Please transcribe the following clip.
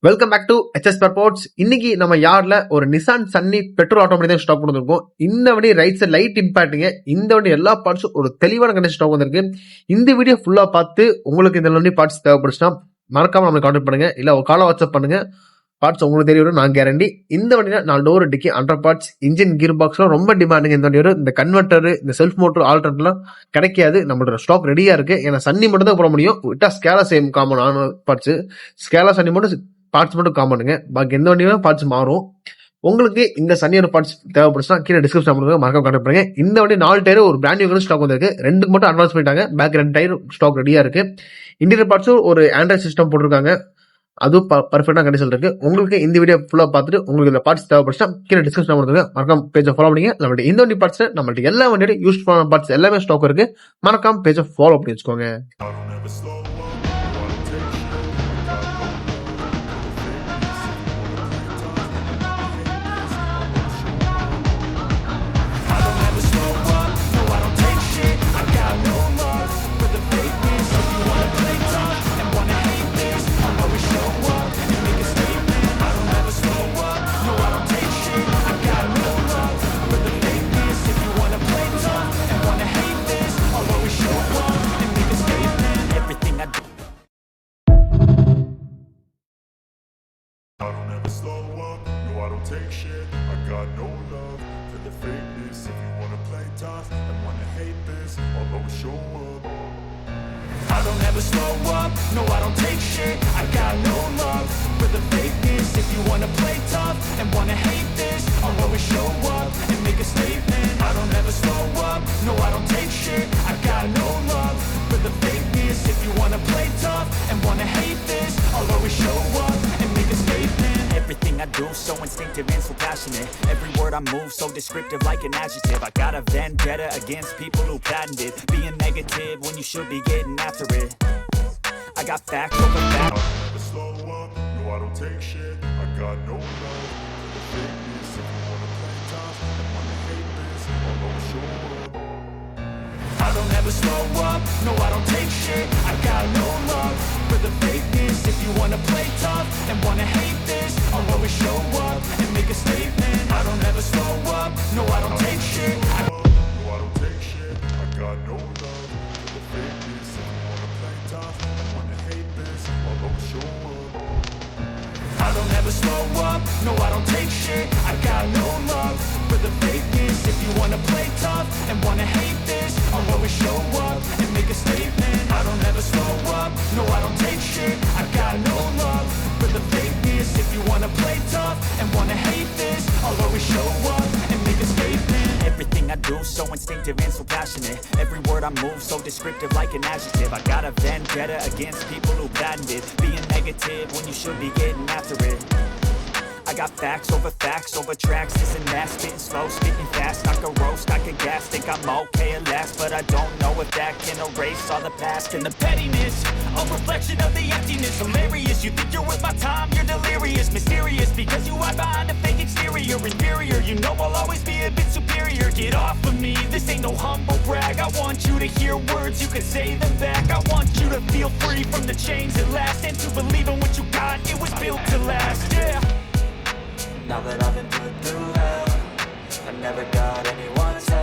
Welcome back to HS Performance. இன்னைக்கு நம்ம யார்ல ஒரு Nissan Sunny Petrol Automatic தான் ஸ்டாக் பண்ணிருக்கோம். இந்த வண்டி ரைட் சைடு லைட் இம்பாக்டிங்க. இந்த வண்டி எல்லா பார்ட்ஸும் ஒரு தெளிவான கண்டிஷன் ஸ்டாக் வந்திருக்கு. இந்த வீடியோ ஃபுல்லா பார்த்து உங்களுக்கு இந்த வண்டி பார்ட்ஸ் தேவைப்படுச்சுன்னா மறக்காம நம்மளை கான்டாக்ட் பண்ணுங்க, இல்ல ஒரு காலை வாட்ஸ்அப் பண்ணுங்க. பார்ட்ஸ் உங்களுக்கு தெரிய வரும், நான் கேரண்டி. இந்த வண்டியில 4 டோர் டிக்கி, அண்டர் பார்ட்ஸ், இன்ஜின், கியர் பாக்ஸ்லாம் ரொம்ப டிமாண்டிங். இந்த வண்டி இந்த கன்வெர்டர், இந்த செல்ஃப் மோட்டர், ஆல்டர்லாம் கிடைக்காது. நம்மளோட ஸ்டாக் ரெடியா இருக்கு. ஏன்னா சன்னி மட்டும் தான் போட முடியும். விட்டா ஸ்கேலா சேம் காமன் ஆன பார்ட்ஸ், ஸ்கேலா சன்னி மட்டும் பார்ட்ஸ் மட்டும் காமனுங்க. பாக்கி எந்த வண்டியும் பார்ட்ஸ் மாறும். உங்களுக்கு இந்த சன்னியோட பார்ட்ஸ் தேவைப்படுச்சுன்னா கீழே டிஸ்கிரிப்ஷன் பண்ணுங்க, மறக்காம கான்டாக்ட் பண்ணுங்க. இந்த வண்டி 4 டயர் ஒரு பிராண்ட் நியூ ஸ்டாக் வந்திருக்கு. 2க்கு மட்டும் அட்வான்ஸ் பண்ணிட்டாங்க. பேக் 2 டயர் ஸ்டாக் ரெடியா இருக்கு. இன்டீரியர் பார்ட்ஸும் ஒரு ஆண்ட்ராய்ட் சிஸ்டம் போட்டிருக்காங்க. அதுவும் பர்ஃபெக்டா கண்டிஷன் இருக்கு. உங்களுக்கு இந்த வீடியோ ஃபுல்லா பார்த்துட்டு உங்களுக்கு இந்த பார்ட்ஸ் தேவைப்படுச்சுன்னா கீழே டிஸ்கிரிப்ஷன் பண்ணுங்க, மறக்காம பேஜை ஃபாலோ பண்ணுங்க. நம்மள்ட்ட இந்த வண்டி பார்ட்ஸ் நம்மள்ட்ட எல்லா வண்டியோட யூஸ் பண்ண பார்ட்ஸ் எல்லாமே ஸ்டாக் இருக்கு. மறக்காம பேஜை ஃபாலோ பண்ணி வச்சுக்கோங்க. Take shit, I got no love for the fakeness. If you wanna play tough and wanna hate this, I'll always show up. I don't ever slow up, no I don't take shit. I got no love for the fakeness. If you wanna play tough and wanna hate this, I'll always show up and make a statement. I don't ever slow up, no I don't take shit. I got no love for the fakeness. If you wanna play tough and wanna hate this, I'll always show up and make a statement. Everything I do so instinctive and so passionate. Every word I move so descriptive like an adjective. I got a vendetta against people who patented being negative when you should be getting after it. I got facts over facts. I don't ever slow up, no I don't take shit. I got no love for the fakeness. If you wanna play tough and wanna hate this, I'll always show up. I don't ever slow up, no I don't take shit. I got no love for the fakeness. If you wanna play tough and wanna hate this, I'll always show up and make a statement. I don't ever slow up, no I don't take shit. No I don't take shit. I got no love for the fakeness. If you wanna play tough and wanna hate this, I'll always show up. I don't ever slow up, no I don't take shit. I got no love for the fakeness. If you wanna play tough and wanna hate this, I'll always show up and make a statement. I don't ever slow up, no I don't take shit. I got no love for the fakeness. If you wanna play tough and wanna hate this, I'll always show up and make a statement. Everything I do so instinctive and so passionate. Every word I move so descriptive like an adjective. I got a vendetta against people who patented being negative when you should be getting after it. I got facts over tracks, this and that, spitting slow, speaking fast, I could roast, I could gas, think I'm okay at last, but I don't know if that can erase all the past and the pettiness, a reflection of the emptiness, hilarious, you think you're worth my time, you're delirious, mysterious, because you hide behind a fake exterior, inferior, you know I'll always be a bit superior, get off of me, this ain't no humble brag, I want you to hear words, you can say them back, I want you to feel free from the chains that last, and to believe in what you got, it was built to last, yeah. Now that I've been put through hell, I never got anyone